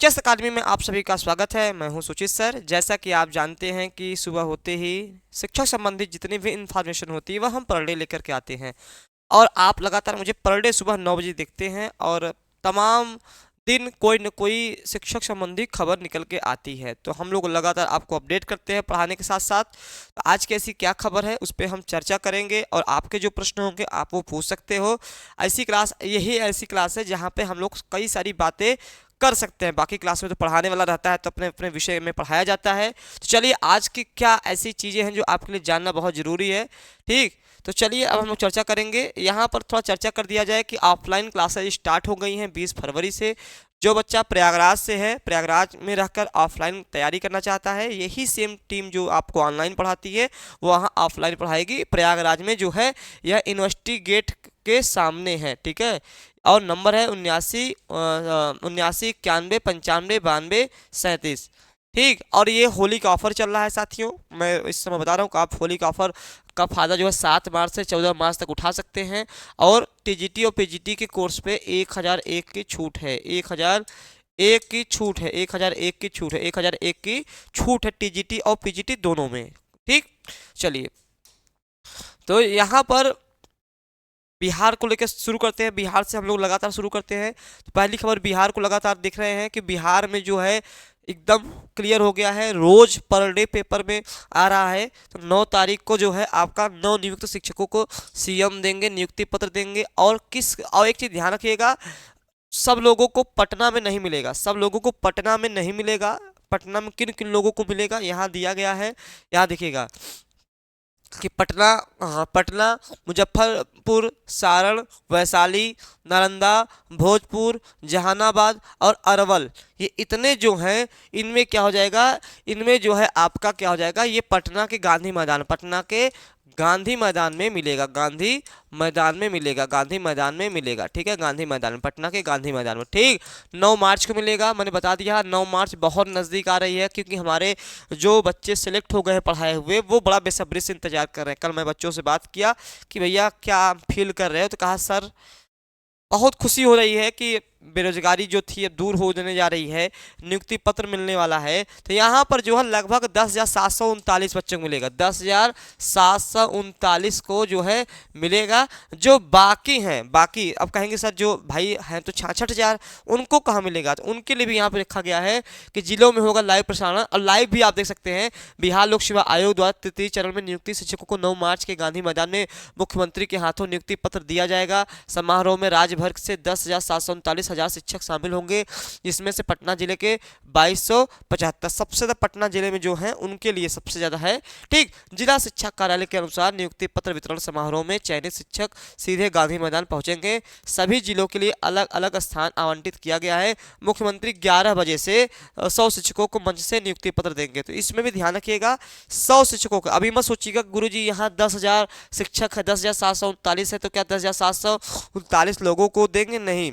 Chess अकादमी में आप सभी का स्वागत है। मैं हूं सुचित सर। जैसा कि आप जानते हैं कि सुबह होते ही शिक्षक संबंधित जितनी भी इंफॉर्मेशन होती है वह हम पर डे लेकर के आते हैं, और आप लगातार मुझे पर डे सुबह 9 बजे देखते हैं, और तमाम दिन कोई न कोई शिक्षक संबंधी खबर निकल के आती है। तो हम लोग लगातार आपको अपडेट करते हैं पढ़ाने के साथ साथ। तो आज की ऐसी क्या खबर है उस पर हम चर्चा करेंगे, और आपके जो प्रश्न होंगे आप वो पूछ सकते हो। ऐसी क्लास, यही ऐसी क्लास है जहाँ पे हम लोग कई सारी बातें कर सकते हैं। बाकी क्लास में तो पढ़ाने वाला रहता है, तो अपने अपने विषय में पढ़ाया जाता है। तो चलिए, आज की क्या ऐसी चीज़ें हैं जो आपके लिए जानना बहुत ज़रूरी है। ठीक, तो चलिए अब हम लोग चर्चा करेंगे। यहाँ पर थोड़ा चर्चा कर दिया जाए कि ऑफलाइन क्लासेज स्टार्ट हो गई हैं 20 फरवरी से। जो बच्चा प्रयागराज से है, प्रयागराज में रहकर ऑफलाइन तैयारी करना चाहता है, यही सेम टीम जो आपको ऑनलाइन पढ़ाती है वो वहाँ ऑफलाइन पढ़ाएगी। प्रयागराज में जो है यह यूनिवर्सिटी गेट के सामने है। ठीक है, और नंबर है 79 81 95 95 92 37। ठीक, और ये होली का ऑफर चल रहा है साथियों। मैं इस समय बता रहा हूँ कि आप होली का ऑफर का फायदा जो है 7 मार्च से 14 मार्च तक उठा सकते हैं। और टीजीटी और पीजीटी के कोर्स पे 1001 की छूट है। 1001 की छूट है। 1001 की छूट है। 1001 की छूट है टीजीटी और पीजीटी दोनों में। ठीक, चलिए, तो यहाँ पर बिहार को लेकर शुरू करते हैं। बिहार से हम लोग लगातार शुरू करते हैं। तो पहली खबर बिहार को लगातार देख रहे हैं कि बिहार में जो है एकदम क्लियर हो गया है। रोज पर डे पेपर में आ रहा है। तो 9 तारीख को जो है आपका नव नियुक्त शिक्षकों को सीएम देंगे, नियुक्ति पत्र देंगे। और एक चीज ध्यान रखिएगा, सब लोगों को पटना में नहीं मिलेगा। सब लोगों को पटना में नहीं मिलेगा। पटना में किन किन लोगों को मिलेगा यहाँ दिया गया है। यहाँ देखिएगा कि पटना, हाँ, पटना, मुजफ्फरपुर, सारण, वैशाली, नालंदा, भोजपुर, जहानाबाद और अरवल, ये इतने जो हैं इनमें क्या हो जाएगा, इनमें जो है आपका क्या हो जाएगा, ये पटना के गांधी मैदान, पटना के गांधी मैदान में मिलेगा। गांधी मैदान में मिलेगा। गांधी मैदान में मिलेगा। ठीक है, गांधी मैदान में, पटना के गांधी मैदान में। ठीक, 9 मार्च को मिलेगा। मैंने बता दिया 9 मार्च बहुत नज़दीक आ रही है, क्योंकि हमारे जो बच्चे सेलेक्ट हो गए हैं पढ़ाए हुए, वो बड़ा बेसब्री से इंतजार कर रहे हैं। कल मैं बच्चों से बात किया कि भैया क्या फील कर रहे हो, तो कहा सर बहुत खुशी हो रही है कि बेरोजगारी जो थी अब दूर होने जा रही है, नियुक्ति पत्र मिलने वाला है। तो यहाँ पर जो है लगभग 10,739 बच्चों को मिलेगा। 10,739 को जो है मिलेगा। जो बाकी हैं, बाकी अब कहेंगे सर जो भाई हैं तो 66,000, उनको कहाँ मिलेगा। तो उनके लिए भी यहाँ पर लिखा गया है कि जिलों में होगा लाइव प्रसारण। और लाइव भी आप देख सकते हैं। बिहार लोक सेवा आयोग द्वारा तृतीय चरण में नियुक्ति शिक्षकों को 9 मार्च के गांधी मैदान में मुख्यमंत्री के हाथों नियुक्ति पत्र दिया जाएगा। समारोह में राज्य भर से 10,739 शिक्षक शामिल होंगे, जिसमें से पटना जिले के 2275, सबसे ज्यादा पटना जिले में जो है उनके लिए सबसे ज्यादा है। ठीक, जिला शिक्षा कार्यालय के अनुसार नियुक्ति पत्र वितरण समारोह में चयनित शिक्षक सीधे गांधी मैदान पहुंचेंगे। सभी जिलों के लिए अलग अलग स्थान आवंटित किया गया है। मुख्यमंत्री 11 बजे से 100 शिक्षकों को मंच से नियुक्ति पत्र देंगे। तो इसमें भी ध्यान रखिएगा, 100 शिक्षकों का। अभी मत सोचिएगा गुरुजी यहाँ 10,000 शिक्षक है, 10,739 है, तो क्या 10,739 लोगों को देंगे? नहीं,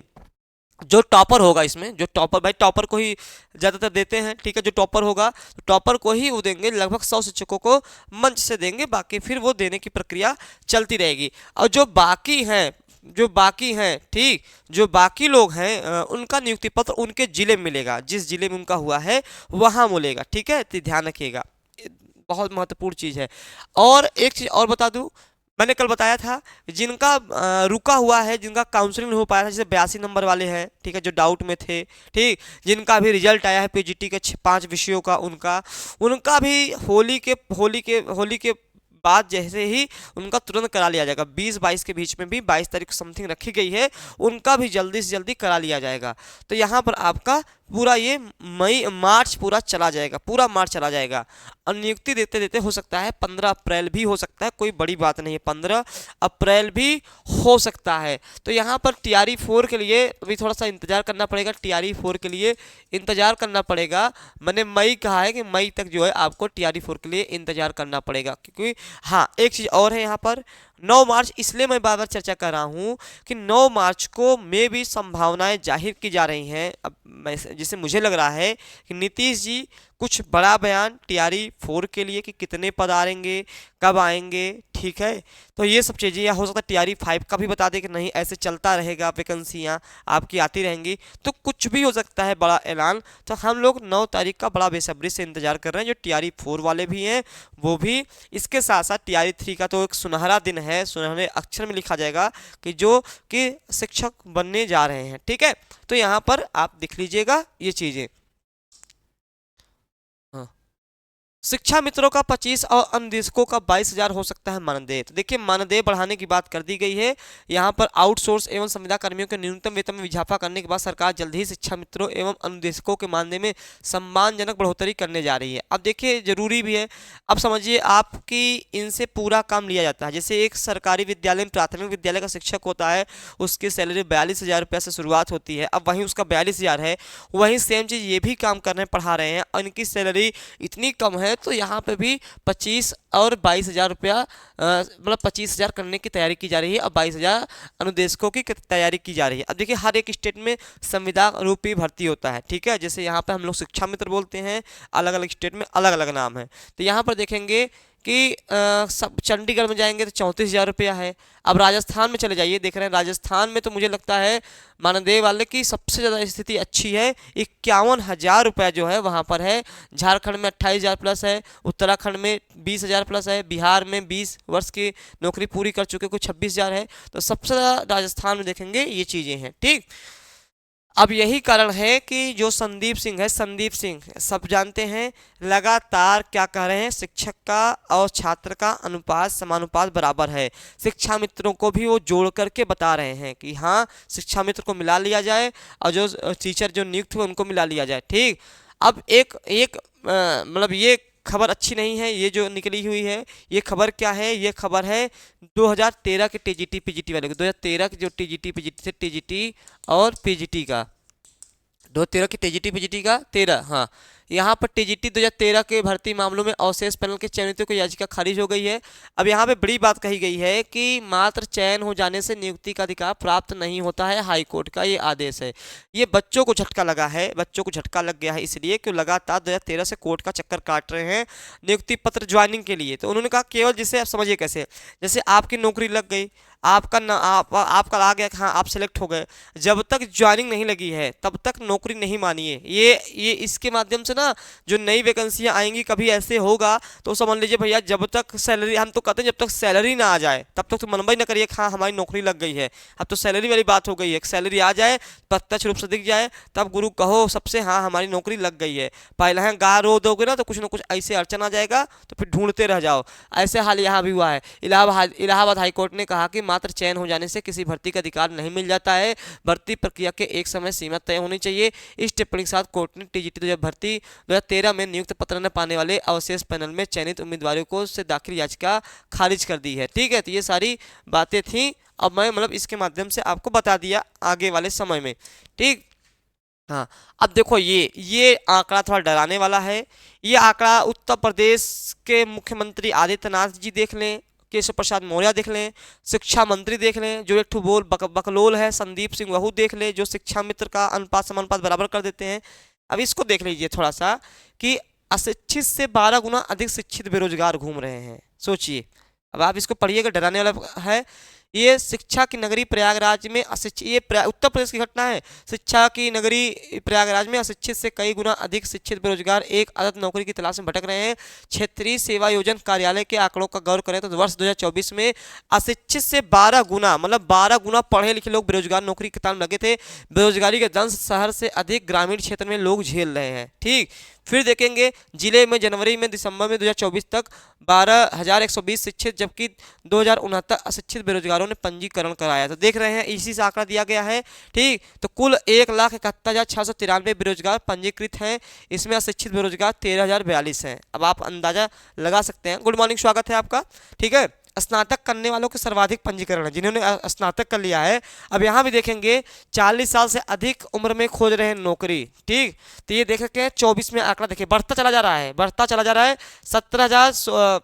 जो टॉपर होगा इसमें, जो टॉपर, भाई टॉपर को ही ज़्यादातर देते हैं। ठीक है, जो टॉपर होगा तो टॉपर को ही वो देंगे। लगभग 100 शिक्षकों को मंच से देंगे, बाकी फिर वो देने की प्रक्रिया चलती रहेगी। और जो बाकी हैं, जो बाकी हैं, ठीक, जो बाकी लोग हैं उनका नियुक्ति पत्र उनके जिले में मिलेगा। जिस जिले में उनका हुआ है वहाँ मिलेगा। ठीक है, तो ध्यान रखिएगा, बहुत महत्वपूर्ण चीज़ है। और एक चीज़ और बता दूं, मैंने कल बताया था जिनका रुका हुआ है, जिनका काउंसलिंग नहीं हो पाया था, जैसे 82 नंबर वाले हैं, ठीक है, जो डाउट में थे, ठीक, जिनका अभी रिजल्ट आया है पीजीटी के 5 विषयों का, उनका उनका भी होली के बाद जैसे ही उनका तुरंत करा लिया जाएगा। 20-22 के बीच में भी 22 तारीख समथिंग रखी गई है, उनका भी जल्दी से जल्दी करा लिया जाएगा। तो यहाँ पर आपका पूरा ये मार्च पूरा चला जाएगा, पूरा मार्च चला जाएगा। और नियुक्ति देते देते हो सकता है 15 अप्रैल भी हो सकता है, कोई बड़ी बात नहीं है, 15 अप्रैल भी हो सकता है। तो यहाँ पर टीआरई 4 के लिए अभी थोड़ा सा इंतजार करना पड़ेगा। टीआरई 4 के लिए इंतजार करना पड़ेगा। मैंने मई कहा है कि मई तक जो है आपको टीआरई 4 के लिए इंतजार करना पड़ेगा, क्योंकि हाँ एक चीज़ और है यहाँ पर, 9 मार्च इसलिए मैं बार बार चर्चा कर रहा हूँ कि 9 मार्च को में भी संभावनाएं जाहिर की जा रही हैं। अब जिसे मुझे लग रहा है कि नीतीश जी कुछ बड़ा बयान टीआरई 4 के लिए कि कितने पद आएंगे, कब आएंगे, ठीक है। तो ये सब चीज़ें, या हो सकता है टीआरई 5 का भी बता दे कि नहीं ऐसे चलता रहेगा, वैकेंसियाँ आपकी आती रहेंगी, तो कुछ भी हो सकता है बड़ा ऐलान। तो हम लोग 9 तारीख का बड़ा बेसब्री से इंतजार कर रहे हैं, जो टीआरई 4 वाले भी हैं वो भी। इसके साथ साथ टीआरई 3 का तो एक सुनहरा दिन है, सुनहरे अक्षर में लिखा जाएगा कि जो कि शिक्षक बनने जा रहे हैं, ठीक है। तो यहाँ पर आप देख लीजिएगा ये चीज़ें। हाँ, शिक्षा मित्रों का 25 और अनुदेशकों का 22,000 हो सकता है मानदेय। तो देखिए मानदेय बढ़ाने की बात कर दी गई है। यहाँ पर आउटसोर्स एवं संविदा कर्मियों के न्यूनतम वेतन में इजाफा करने के बाद सरकार जल्द ही शिक्षा मित्रों एवं अनुदेशकों के मानदेय में सम्मानजनक बढ़ोतरी करने जा रही है। अब देखिए जरूरी भी है, अब समझिए आपकी इनसे पूरा काम लिया जाता है। जैसे एक सरकारी विद्यालय में प्राथमिक विद्यालय का शिक्षक होता है, उसकी सैलरी 42,000 रुपये से शुरुआत होती है। अब वहीं उसका 42,000 है, वहीं सेम चीज़ ये भी काम कर रहे हैं, पढ़ा रहे हैं, और इनकी सैलरी इतनी कम है, तो यहाँ पे भी 25 और 22,000 रुपया, मतलब 25,000 करने की तैयारी की जा रही है और 22,000 अनुदेशकों की तैयारी की जा रही है। अब देखिए हर एक स्टेट में संविदा रूपी भर्ती होता है, ठीक है। जैसे यहाँ पे हम लोग शिक्षा मित्र बोलते हैं, अलग अलग स्टेट में अलग अलग नाम है। तो यहाँ पर देखेंगे कि सब चंडीगढ़ में जाएंगे तो 34,000 रुपया है। अब राजस्थान में चले जाइए, देख रहे हैं राजस्थान में तो मुझे लगता है मानदेय वाले की सबसे ज़्यादा स्थिति अच्छी है, 51,000 रुपया जो है वहाँ पर है। झारखंड में 28,000 प्लस है, उत्तराखंड में 20,000 प्लस है, बिहार में 20 वर्ष की नौकरी पूरी कर चुके कुछ 26,000 है। तो सबसे ज़्यादा राजस्थान में देखेंगे ये चीज़ें हैं, ठीक। अब यही कारण है कि जो संदीप सिंह है, संदीप सिंह सब जानते हैं, लगातार क्या कह रहे हैं, शिक्षक का और छात्र का अनुपात समानुपात बराबर है। शिक्षा मित्रों को भी वो जोड़ करके बता रहे हैं कि हाँ शिक्षा मित्र को मिला लिया जाए और जो टीचर जो नियुक्त हुए उनको मिला लिया जाए, ठीक। अब एक एक मतलब ये खबर अच्छी नहीं है, ये जो निकली हुई है ये खबर क्या है, ये खबर है 2013 के टीजीटी पीजीटी वाले को, 2013 के जो टीजीटी पीजीटी थे, टीजीटी और पीजीटी का, 2013 की टीजीटी पीजीटी का 13, हाँ। यहाँ पर टीजीटी 2013 के भर्ती मामलों में अवशेष पैनल के चयनितों की याचिका खारिज हो गई है। अब यहाँ पे बड़ी बात कही गई है कि मात्र चयन हो जाने से नियुक्ति का अधिकार प्राप्त नहीं होता है, हाई कोर्ट का ये आदेश है। ये बच्चों को झटका लगा है, बच्चों को झटका लग गया है इसलिए कि लगातार 2013 से कोर्ट का चक्कर काट रहे हैं नियुक्ति पत्र ज्वाइनिंग के लिए। तो उन्होंने कहा केवल जिसे आप समझिए कैसे, जैसे आपकी नौकरी लग गई, आपका न आपका आ गया कि हाँ आप सेलेक्ट हो गए, जब तक ज्वाइनिंग नहीं लगी है तब तक नौकरी नहीं मानिए। ये इसके माध्यम से ना जो नई वैकेंसियां आएंगी, कभी ऐसे होगा तो समझ लीजिए भैया जब तक सैलरी, हम तो कहते हैं जब तक सैलरी ना आ जाए तब तक तो मनवा ही ना करिए हाँ हमारी नौकरी लग गई है। अब तो सैलरी वाली बात हो गई है, सैलरी आ जाए, प्रत्यक्ष रूप से दिख जाए, तब गुरु कहो सबसे हाँ हमारी नौकरी लग गई है। पहले हैं गा रो दोगे ना तो कुछ ना कुछ ऐसे अड़चन आ जाएगा, तो फिर ढूंढते रह जाओ। ऐसे हाल यहाँ भी हुआ है। इलाहाबाद हाईकोर्ट ने कहा कि मात्र चयन हो जाने से किसी भर्ती का अधिकार नहीं मिल जाता है, भर्ती प्रक्रिया के एक समय सीमा तय होनी चाहिए। इस टिप्पणी के साथ कोर्ट ने टीजीटी भर्ती 2013 में नियुक्त पत्र न पाने वाले अवशेष पैनल में चयनित उम्मीदवारों को से दाखिल याचिका खारिज कर दी है, ठीक है। तो ये सारी बातें थी, अब मैं मतलब इसके माध्यम से आपको बता दिया आगे वाले समय में, ठीक। हाँ, अब देखो ये आंकड़ा थोड़ा डराने वाला है। ये आंकड़ा उत्तर प्रदेश के मुख्यमंत्री आदित्यनाथ जी देख लें, केशव प्रसाद मौर्य देख लें, शिक्षा मंत्री देख लें, जो एक ठो बकलोल है संदीप सिंह, वहू देख लें, जो शिक्षा मित्र का अनुपात समानुपात बराबर कर देते हैं। अब इसको देख लीजिए थोड़ा सा कि अशिक्षित से 12 गुना अधिक शिक्षित बेरोजगार घूम रहे हैं, सोचिए। अब आप इसको पढ़िएगा, डराने वाला है। ये शिक्षा की नगरी प्रयागराज में अशिक्षित, ये उत्तर प्रदेश की घटना है। शिक्षा की नगरी प्रयागराज में अशिक्षित से कई गुना अधिक शिक्षित बेरोजगार एक अदद नौकरी की तलाश में भटक रहे हैं। क्षेत्रीय सेवा योजन कार्यालय के आंकड़ों का गौर करें तो वर्ष 2024 में अशिक्षित से 12 गुना, मतलब 12 गुना पढ़े लिखे लोग बेरोजगार नौकरी की तान लगे थे। बेरोजगारी के दंश शहर से अधिक ग्रामीण क्षेत्र में लोग झेल रहे हैं, ठीक। फिर देखेंगे जिले में जनवरी में दिसंबर में 2024 तक 12,120 शिक्षित जबकि 2,069 अशिक्षित बेरोजगारों ने पंजीकरण कराया। तो देख रहे हैं इसी से आंकड़ा दिया गया है, ठीक। तो कुल 1,71,693 बेरोजगार पंजीकृत हैं, इसमें अशिक्षित बेरोजगार 13,042 हैं। अब आप अंदाजा लगा सकते हैं। गुड मॉर्निंग, स्वागत है आपका, ठीक है। स्नातक करने वालों के सर्वाधिक पंजीकरण है, जिन्होंने स्नातक कर लिया है। अब यहाँ भी देखेंगे 40 साल से अधिक उम्र में खोज रहे हैं नौकरी, ठीक। तो ये देख सकते हैं 24 में आंकड़ा देखिए बढ़ता चला जा रहा है, बढ़ता चला जा रहा है। 17,000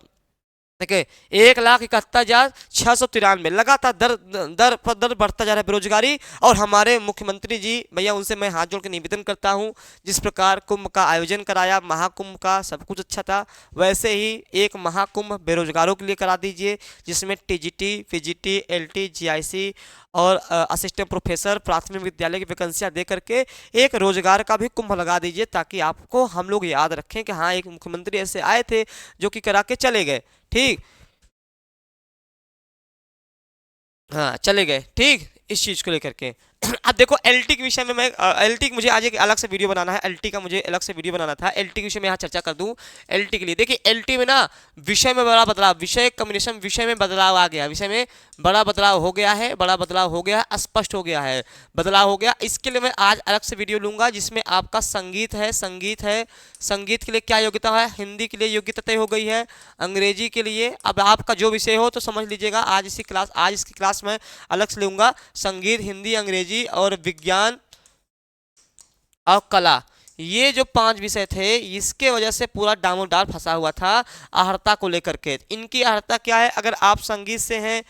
देखिए 1,71,693 लगातार दर दर पर दर बढ़ता जा रहा है बेरोजगारी। और हमारे मुख्यमंत्री जी भैया, उनसे मैं हाथ जोड़ के निवेदन करता हूं, जिस प्रकार कुंभ का आयोजन कराया, महाकुंभ का सब कुछ अच्छा था, वैसे ही एक महाकुंभ बेरोजगारों के लिए करा दीजिए, जिसमें टीजीटी, पीजीटी, एलटी, जीआईसी और असिस्टेंट प्रोफेसर प्राथमिक विद्यालय की वैकेंसियां दे करके एक रोजगार का भी कुंभ लगा दीजिए, ताकि आपको हम लोग याद रखें कि हाँ, एक मुख्यमंत्री ऐसे आए थे जो कि करा के चले गए। ठीक, हाँ चले गए। ठीक, इस चीज को लेकर के अब देखो एलटी के विषय में मैं एलटी मुझे आज एक अलग से वीडियो बनाना है, एलटी का मुझे अलग से वीडियो बनाना था। एलटी के विषय में यहाँ चर्चा कर दूं। एलटी के लिए देखिए, एलटी में ना विषय में बड़ा बदलाव, विषय कम्युनिकेशन विषय में बदलाव आ गया, विषय में बड़ा बदलाव हो गया है, बड़ा बदलाव हो गया है, स्पष्ट हो गया है, बदलाव हो गया। इसके लिए मैं आज अलग से वीडियो लूंगा, जिसमें आपका संगीत है, संगीत है, संगीत के लिए क्या योग्यता है, हिंदी के लिए योग्यता तय हो गई है, अंग्रेजी के लिए अब आपका जो विषय हो तो समझ लीजिएगा। आज इसकी क्लास में अलग से लूंगा, संगीत, हिंदी, अंग्रेजी और विज्ञान और कला, ये जो 5 विषय थे, इसके वजह से पूरा डामाडोल फंसा हुआ था अहर्ता को लेकर के। इनकी अहर्ता क्या है, अगर आप संगीत से हैं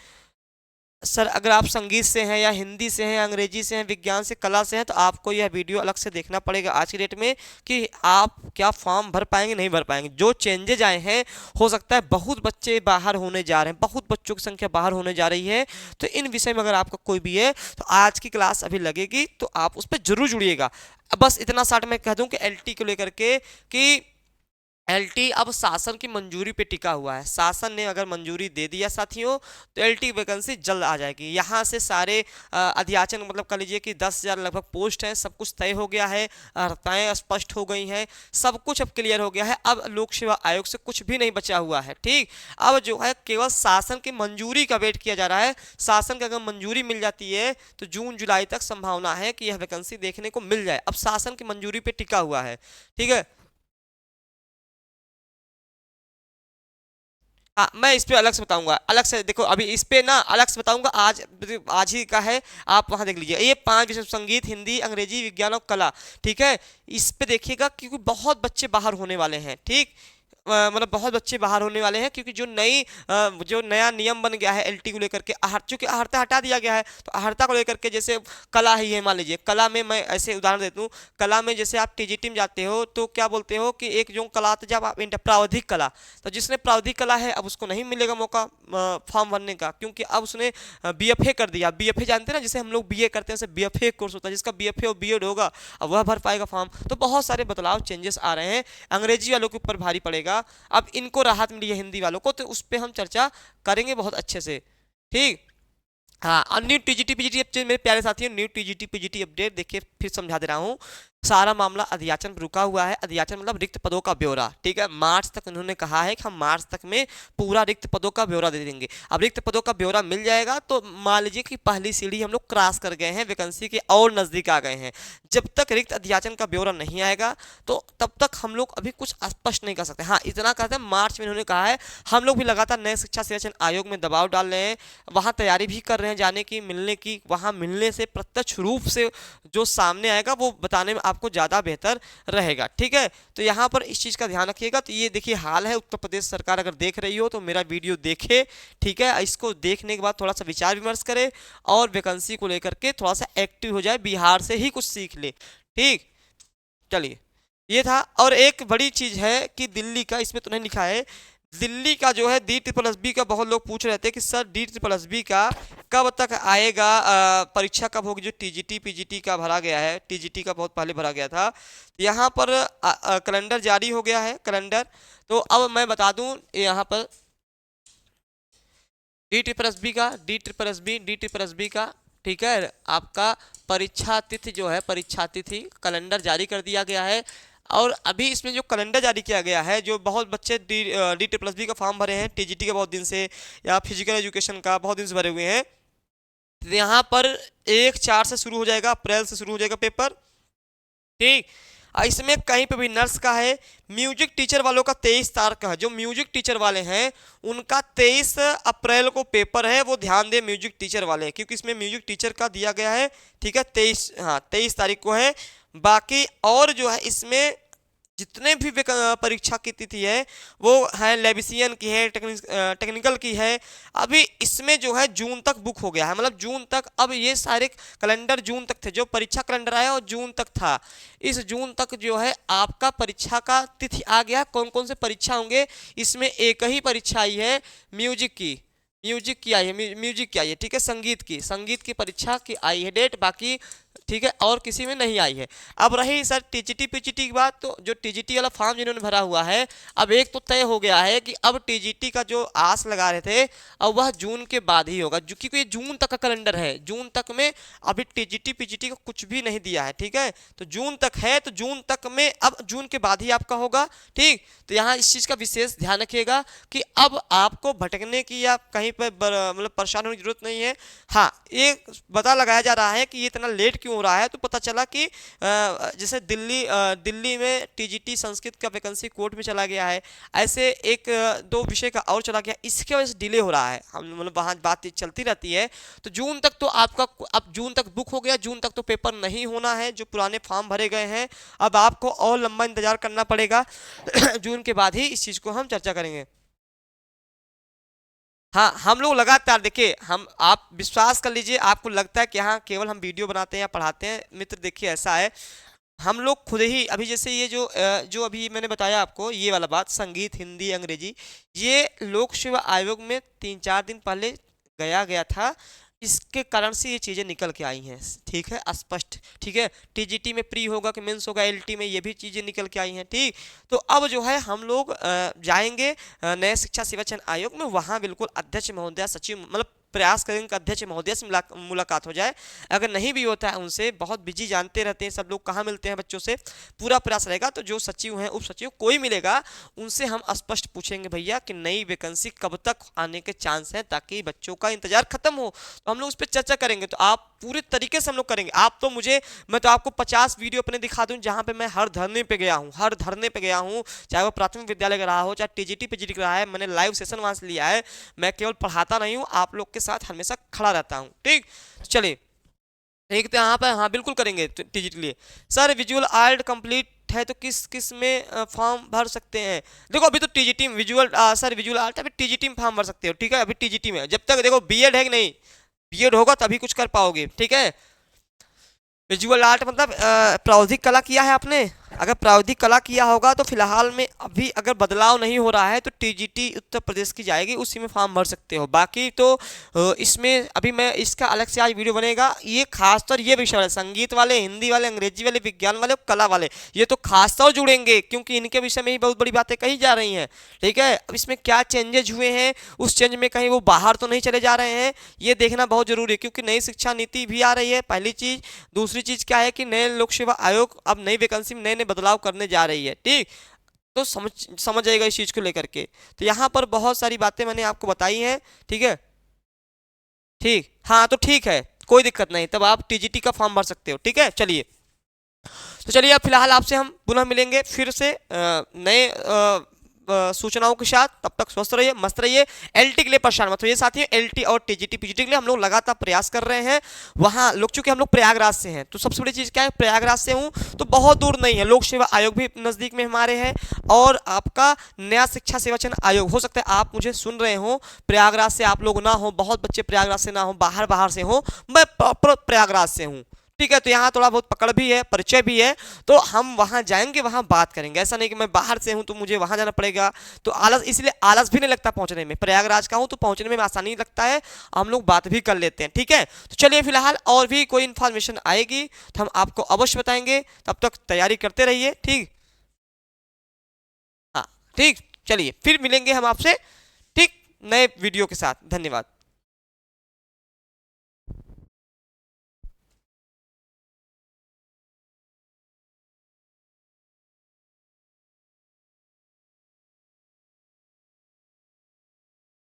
सर, अगर आप संगीत से हैं या हिंदी से हैं, अंग्रेजी से हैं, विज्ञान से, कला से हैं, तो आपको यह वीडियो अलग से देखना पड़ेगा आज की डेट में, कि आप क्या फॉर्म भर पाएंगे नहीं भर पाएंगे। जो चेंजेज आए हैं, हो सकता है बहुत बच्चे बाहर होने जा रहे हैं, बहुत बच्चों की संख्या बाहर होने जा रही है, तो इन विषय में अगर आपका कोई भी है तो आज की क्लास अभी लगेगी, तो आप उस पर जरूर जुड़िएगा। बस इतना शार्ट में कह दूं कि एलटी को लेकर के कि एलटी अब शासन की मंजूरी पे टिका हुआ है। शासन ने अगर मंजूरी दे दिया साथियों, तो एलटी वैकेंसी जल्द आ जाएगी। यहाँ से सारे अध्याचन मतलब कह लीजिए कि 10,000 लगभग पोस्ट हैं, सब कुछ तय हो गया है, अर्हताएँ स्पष्ट हो गई हैं, सब कुछ अब क्लियर हो गया है। अब लोक सेवा आयोग से कुछ भी नहीं बचा हुआ है। ठीक, अब जो है केवल शासन की मंजूरी का वेट किया जा रहा है। शासन की अगर मंजूरी मिल जाती है तो जून जुलाई तक संभावना है कि यह वैकेंसी देखने को मिल जाए। अब शासन की मंजूरी पे टिका हुआ है। ठीक है, हाँ मैं इस पे अलग से बताऊंगा, अलग से देखो, अभी इस पे ना अलग से बताऊंगा, आज ही का है, आप वहां देख लीजिए। ये 5 विषय, संगीत, हिंदी, अंग्रेजी, विज्ञान और कला। ठीक है, इस पे देखिएगा, क्योंकि बहुत बच्चे बाहर होने वाले हैं। ठीक, मतलब बहुत बच्चे बाहर होने वाले हैं, क्योंकि जो नया नियम बन गया है एलटी को लेकर के, चूंकि आहर्ता हटा दिया गया है, तो आहर्ता को लेकर के जैसे कला ही है, मान लीजिए कला में मैं ऐसे उदाहरण देता हूँ, कला में जैसे आप टीजीटी में जाते हो तो क्या बोलते हो कि एक जो कला था, जब आप प्रावधिक कला, तो जिसने प्रावधिक कला है अब उसको नहीं मिलेगा मौका फॉर्म भरने का, क्योंकि अब उसने बीएफए कर दिया। बीएफए जानते हैं ना, जिसे हम लोग बीए करते हैं, उसे बीएफए कोर्स होता है, जिसका बीएफए और बीएड होगा अब वह भर पाएगा फॉर्म। तो बहुत सारे बदलाव, चेंजेस आ रहे हैं। अंग्रेजी वालों के ऊपर भारी पड़ेगा, अब इनको राहत मिली है हिंदी वालों को, तो उस पर हम चर्चा करेंगे बहुत अच्छे से। ठीक, हाँ, और न्यू टीजीटी पीजीटी अपडेट मेरे प्यारे साथियों, न्यू टीजीटी पीजीटी अपडेट देखिए, फिर समझा दे रहा हूँ। सारा मामला अध्याचन पर रुका हुआ है। अध्याचन मतलब रिक्त पदों का ब्यौरा। ठीक है, मार्च तक उन्होंने कहा है कि हम मार्च तक में पूरा रिक्त पदों का ब्यौरा दे देंगे। अब रिक्त पदों का ब्यौरा मिल जाएगा तो मान लीजिए कि पहली सीढ़ी हम लोग क्रॉस कर गए हैं, वैकेंसी के और नजदीक आ गए हैं। जब तक रिक्त अध्याचन का ब्यौरा नहीं आएगा, तो तब तक हम लोग अभी कुछ स्पष्ट नहीं कर सकते। हाँ, इतना कहते हैं, मार्च में उन्होंने कहा है, हम लोग भी लगातार नए शिक्षा संरक्षण आयोग में दबाव डाल रहे हैं, वहाँ तैयारी भी कर रहे हैं जाने की, मिलने की। वहाँ मिलने से प्रत्यक्ष रूप से जो सामने आएगा वो बताने में आपको ज़्यादा बेहतर रहेगा। ठीक है, तो यहाँ पर इस चीज़ का ध्यान रखिएगा। तो ये देखिए हाल है, उत्तर प्रदेश सरकार अगर देख रही हो तो मेरा वीडियो देखे। ठीक है, इसको देखने के बाद थोड़ा सा विचार विमर्श करे और वैकेंसी को लेकर के थोड़ा सा एक्टिव हो जाए, बिहार से ही कुछ सीख ले। ठीक, चलिए, ये था। और एक बड़ी चीज़ है कि दिल्ली का, इसमें तो नहीं लिखा है, दिल्ली का जो है DSSB का बहुत लोग पूछ रहे थे कि सर DSSB का कब तक आएगा, परीक्षा कब होगी। जो टीजीटी पीजीटी का भरा गया है, टीजीटी का बहुत पहले भरा गया था, यहाँ पर कैलेंडर जारी हो गया है, कैलेंडर। तो अब मैं बता दूं यहाँ पर DSSB का, ठीक है, आपका परीक्षा तिथि जो है, परीक्षा तिथि कैलेंडर जारी कर दिया गया है। और अभी इसमें जो कैलेंडर जारी किया गया है, जो बहुत बच्चे DSSB का फॉर्म भरे हैं टीजीटी का बहुत दिन से, या फिजिकल एजुकेशन का बहुत दिन से भरे हुए हैं, तो यहाँ पर 1/4 से शुरू हो जाएगा, अप्रैल से शुरू हो जाएगा पेपर। ठीक, इसमें कहीं पे भी नर्स का है। म्यूजिक टीचर वालों का 23 तारीख का है। जो म्यूजिक टीचर वाले हैं उनका 23 अप्रैल को पेपर है, वो ध्यान दें म्यूजिक टीचर वाले, क्योंकि इसमें म्यूजिक टीचर का दिया गया है। ठीक है, 23 तारीख को है। बाकी और जो है इसमें जितने भी परीक्षा की तिथि है वो है लेविसियन की है, टेक्निकल की है, अभी इसमें जो है जून तक बुक हो गया है, मतलब जून तक। अब ये सारे कैलेंडर जून तक थे, जो परीक्षा कैलेंडर आया और जून तक था। इस जून तक जो है आपका परीक्षा का तिथि आ गया। कौन कौन से परीक्षा होंगे, इसमें एक ही परीक्षा आई है म्यूजिक की, म्यूजिक की आई है, म्यूजिक की आई है, ठीक है, संगीत की परीक्षा की आई है डेट, बाकी ठीक है और किसी में नहीं आई है। अब रही सर टीजीटी पीजीटी की बात, तो जो टीजीटी वाला फॉर्म जिन्होंने भरा हुआ है, अब एक तो तय हो गया है कि अब टीजीटी का जो आस लगा रहे थे, अब वह जून के बाद ही होगा, क्योंकि ये जून तक का कैलेंडर है। जून तक में अभी टीजीटी पीजीटी को कुछ भी नहीं दिया है, ठीक है, तो जून तक है, तो जून तक में अब जून के बाद ही आपका होगा, ठीक। तो यहाँ इस चीज़ का विशेष ध्यान रखिएगा कि अब आपको भटकने की या कहीं पर मतलब परेशान होने की जरूरत नहीं है। हाँ, ये पता लगाया जा रहा है कि ये इतना लेट क्यों हो रहा है, तो पता चला कि जैसे दिल्ली में टीजीटी संस्कृत का वैकेंसी कोर्ट में चला गया है, ऐसे एक दो विषय का और चला गया, इसके वजह से डिले हो रहा है। हम मतलब वहाँ बातचीत चलती रहती है। तो जून तक तो आपका, अब जून तक बुक हो गया, जून तक तो पेपर नहीं होना है, जो पुराने फॉर्म भरे गए हैं। अब आपको और लंबा इंतजार करना पड़ेगा जून के बाद ही इस चीज़ को हम चर्चा करेंगे। हाँ, हम लोग लगातार देखिए, हम आप विश्वास कर लीजिए, आपको लगता है कि हाँ केवल हम वीडियो बनाते हैं या पढ़ाते हैं, मित्र देखिए ऐसा है, हम लोग खुद ही अभी जैसे ये जो अभी मैंने बताया आपको ये वाला बात, संगीत, हिंदी, अंग्रेजी, ये लोक सेवा आयोग में 3-4 दिन पहले गया था, इसके कारण से ये चीज़ें निकल के आई हैं, ठीक है, स्पष्ट, ठीक है। टीजीटी में प्री होगा कि मेंस होगा, एलटी में ये भी चीज़ें निकल के आई हैं, ठीक। तो अब जो है हम लोग जाएंगे नए शिक्षा सेवा चयन आयोग में, वहाँ बिल्कुल अध्यक्ष महोदया, सचिव, मतलब प्रयास करेंगे कि अध्यक्ष महोदय से मुलाकात हो जाए। अगर नहीं भी होता है उनसे, बहुत बिजी, जानते रहते हैं सब लोग, कहाँ मिलते हैं बच्चों से, पूरा प्रयास रहेगा। तो जो सचिव हैं, उप सचिव, कोई मिलेगा, उनसे हम स्पष्ट पूछेंगे भैया कि नई वैकेंसी कब तक आने के चांस हैं, ताकि बच्चों का इंतजार खत्म हो। तो हम लोग उस पर चर्चा करेंगे, तो आप पूरे तरीके से हम लोग करेंगे। आप तो मैं तो आपको 50 वीडियो अपने दिखा दूं जहां पे मैं हर धरने पे गया हूं, हर धरने पे गया हूं, चाहे वो प्राथमिक विद्यालय का रहा हो, चाहे टीजीटी पीजीटी का रहा है, मैंने लाइव सेशन वहां से लिया है। मैं केवल पढ़ाता नहीं हूं, आप लोग के साथ हमेशा खड़ा रहता हूं, ठीक। चलिए, एक तो यहाँ पर हाँ बिल्कुल करेंगे टीजीटी के लिए। सर विजुअल आर्ट कंप्लीट है तो किस किस में फॉर्म भर सकते हैं? देखो अभी तो टीजीटी में विजुअल, सर विजुअल आर्ट अभी टीजीटी में फॉर्म भर सकते हो, ठीक है, अभी टीजीटी में, जब तक देखो बीएड है कि नहीं, बीएड होगा तभी कुछ कर पाओगे, ठीक है। विजुअल आर्ट मतलब प्रावधिक कला किया है आपने, अगर प्रावधिक कला किया होगा तो फिलहाल में अभी अगर बदलाव नहीं हो रहा है तो टीजीटी उत्तर प्रदेश की जाएगी, उसी में फॉर्म भर सकते हो। बाकी तो इसमें अभी मैं इसका अलग से आज वीडियो बनेगा, ये खासतौर ये विषय वाले, संगीत वाले, हिंदी वाले, अंग्रेजी वाले, विज्ञान वाले, कला वाले, ये तो खासतौर जुड़ेंगे, क्योंकि इनके विषय में ही बहुत बड़ी बातें कही जा रही हैं, ठीक है। अब इसमें क्या चेंजेज हुए हैं, उस चेंज में कहीं वो बाहर तो नहीं चले जा रहे हैं, ये देखना बहुत जरूरी है, क्योंकि नई शिक्षा नीति भी आ रही है, पहली चीज। दूसरी चीज क्या है कि नए लोक सेवा आयोग अब नई वैकेंसी में नए नए बदलाव करने जा रही है, ठीक। तो समझ जाएगा इस चीज को लेकर के। तो यहाँ पर बहुत सारी बातें मैंने आपको बताई हैं, ठीक है, ठीक। हाँ तो ठीक है, कोई दिक्कत नहीं, तब आप टीजीटी का फॉर्म भर सकते हो, ठीक है। चलिए, तो चलिए अब फिलहाल आपसे हम पुनः मिलेंगे फिर से नए सूचनाओं के साथ। तब तक स्वस्थ रहिए, मस्त रहिए, एलटी के लिए परेशान मत होइए साथियों। एलटी और टीजीटी पीजीटी के लिए हम लोग लगातार प्रयास कर रहे हैं। वहां लोग, चूंकि हम लोग प्रयागराज से हैं, तो सबसे बड़ी चीज क्या है, प्रयागराज से हूं तो बहुत दूर नहीं है, लोक सेवा आयोग भी नजदीक में हमारे है, और आपका नया शिक्षा सेवा चयन आयोग, हो सकता है आप मुझे सुन रहे हो प्रयागराज से आप लोग ना हो, बहुत बच्चे प्रयागराज से ना हो, बाहर बाहर से हो, मैं प्रॉपर प्रयागराज से हूँ, ठीक है। तो यहाँ थोड़ा बहुत पकड़ भी है, परिचय भी है, तो हम वहाँ जाएंगे, वहाँ बात करेंगे। ऐसा नहीं कि मैं बाहर से हूँ तो मुझे वहाँ जाना पड़ेगा, तो आलस, इसलिए आलस भी नहीं लगता पहुँचने में। प्रयागराज का हूँ तो पहुँचने में आसानी लगता है, हम लोग बात भी कर लेते हैं, ठीक है। तो चलिए फिलहाल और भी कोई इन्फॉर्मेशन आएगी तो हम आपको अवश्य बताएंगे, तब तक तैयारी करते रहिए, ठीक। हाँ ठीक, चलिए फिर मिलेंगे हम आपसे, ठीक, नए वीडियो के साथ। धन्यवाद।